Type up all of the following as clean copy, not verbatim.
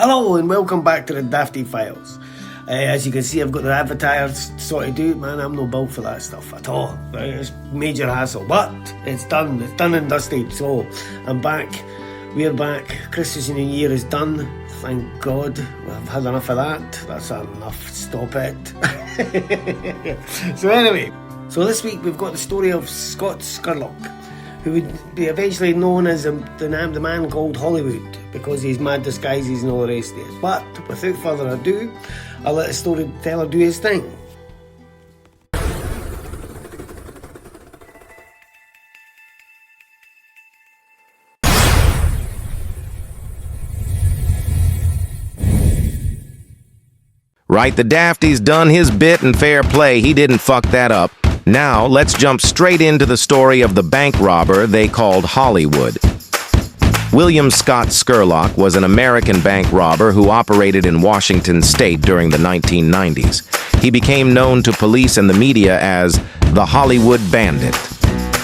Hello and welcome back to the Dafty Files. As you can see, I've got the avatar sorted out. Man, I'm no built for that stuff at all. Right? It's major hassle, but it's done. It's done and dusted. So I'm back. We're back. Christmas and New Year is done. Thank God. I've had enough of that. That's enough. Stop it. So anyway, so this week we've got the story of Scott Scurlock, who would be eventually known as the man called Hollywood, because he's mad disguises and all the rest of it. But without further ado, I'll let the storyteller do his thing. Right, the Dafty's done his bit and fair play. He didn't fuck that up. Now, let's jump straight into the story of the bank robber they called Hollywood. William Scott Scurlock was an American bank robber who operated in Washington state during the 1990s. He became known to police and the media as the Hollywood Bandit.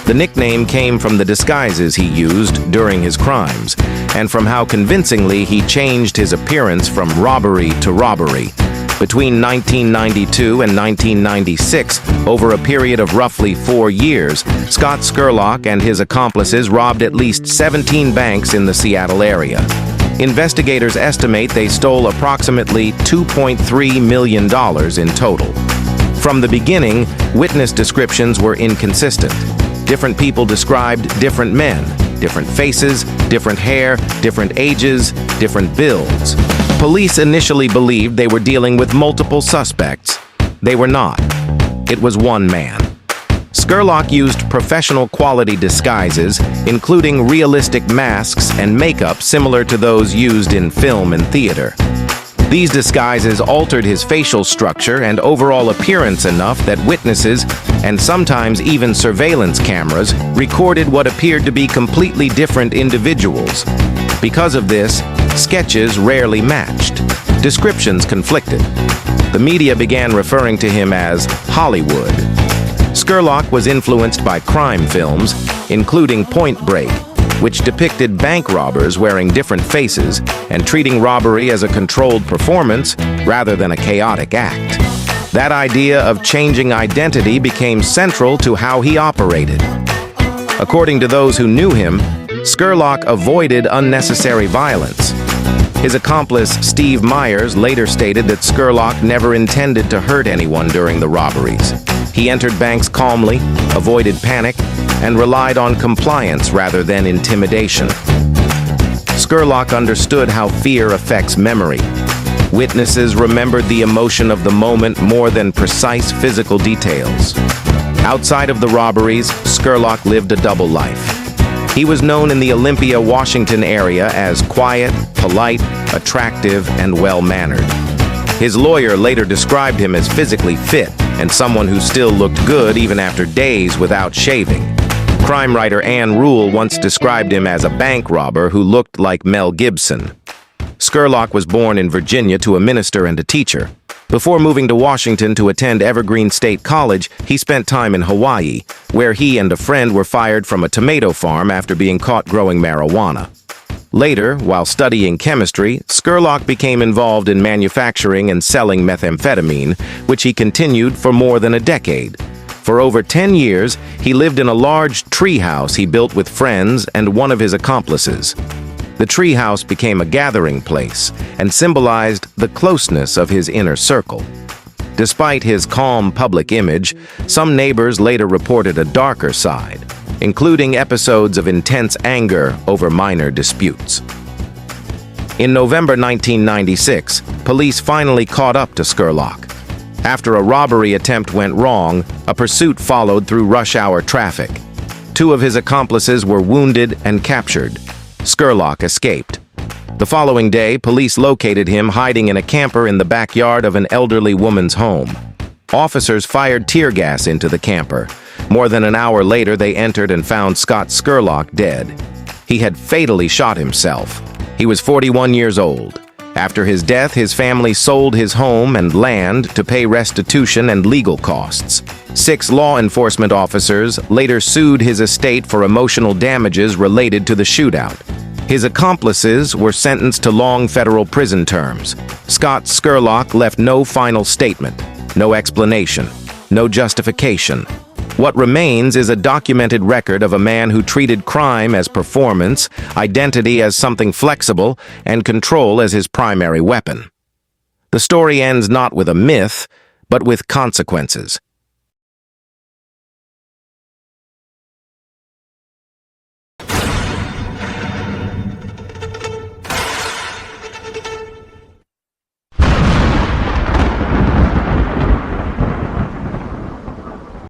The nickname came from the disguises he used during his crimes, and from how convincingly he changed his appearance from robbery to robbery. Between 1992 and 1996, over a period of roughly 4 years, Scott Scurlock and his accomplices robbed at least 17 banks in the Seattle area. Investigators estimate they stole approximately $2.3 million in total. From the beginning, witness descriptions were inconsistent. Different people described different men, different faces, different hair, different ages, different builds. Police initially believed they were dealing with multiple suspects. They were not. It was one man. Scurlock used professional quality disguises, including realistic masks and makeup similar to those used in film and theater. These disguises altered his facial structure and overall appearance enough that witnesses, and sometimes even surveillance cameras, recorded what appeared to be completely different individuals. Because of this, sketches rarely matched. Descriptions conflicted. The media began referring to him as Hollywood. Scurlock was influenced by crime films, including Point Break, which depicted bank robbers wearing different faces and treating robbery as a controlled performance rather than a chaotic act. That idea of changing identity became central to how he operated. According to those who knew him, Scurlock avoided unnecessary violence. His accomplice, Steve Myers, later stated that Scurlock never intended to hurt anyone during the robberies. He entered banks calmly, avoided panic, and relied on compliance rather than intimidation. Scurlock understood how fear affects memory. Witnesses remembered the emotion of the moment more than precise physical details. Outside of the robberies, Scurlock lived a double life. He was known in the Olympia, Washington area as quiet, polite, attractive, and well-mannered. His lawyer later described him as physically fit and someone who still looked good even after days without shaving. Crime writer Ann Rule once described him as a bank robber who looked like Mel Gibson. Scurlock was born in Virginia to a minister and a teacher. Before moving to Washington to attend Evergreen State College, he spent time in Hawaii, where he and a friend were fired from a tomato farm after being caught growing marijuana. Later, while studying chemistry, Scurlock became involved in manufacturing and selling methamphetamine, which he continued for more than a decade. For over 10 years, he lived in a large treehouse he built with friends and one of his accomplices. The treehouse became a gathering place and symbolized the closeness of his inner circle. Despite his calm public image, some neighbors later reported a darker side, including episodes of intense anger over minor disputes. In November 1996, police finally caught up to Scurlock. After a robbery attempt went wrong, a pursuit followed through rush-hour traffic. 2 of his accomplices were wounded and captured. Scurlock escaped. The following day, police located him hiding in a camper in the backyard of an elderly woman's home. Officers fired tear gas into the camper. More than an hour later, they entered and found Scott Scurlock dead. He had fatally shot himself. He was 41 years old. After his death, his family sold his home and land to pay restitution and legal costs. 6 law enforcement officers later sued his estate for emotional damages related to the shootout. His accomplices were sentenced to long federal prison terms. Scott Scurlock left no final statement, no explanation, no justification. What remains is a documented record of a man who treated crime as performance, identity as something flexible, and control as his primary weapon. The story ends not with a myth, but with consequences.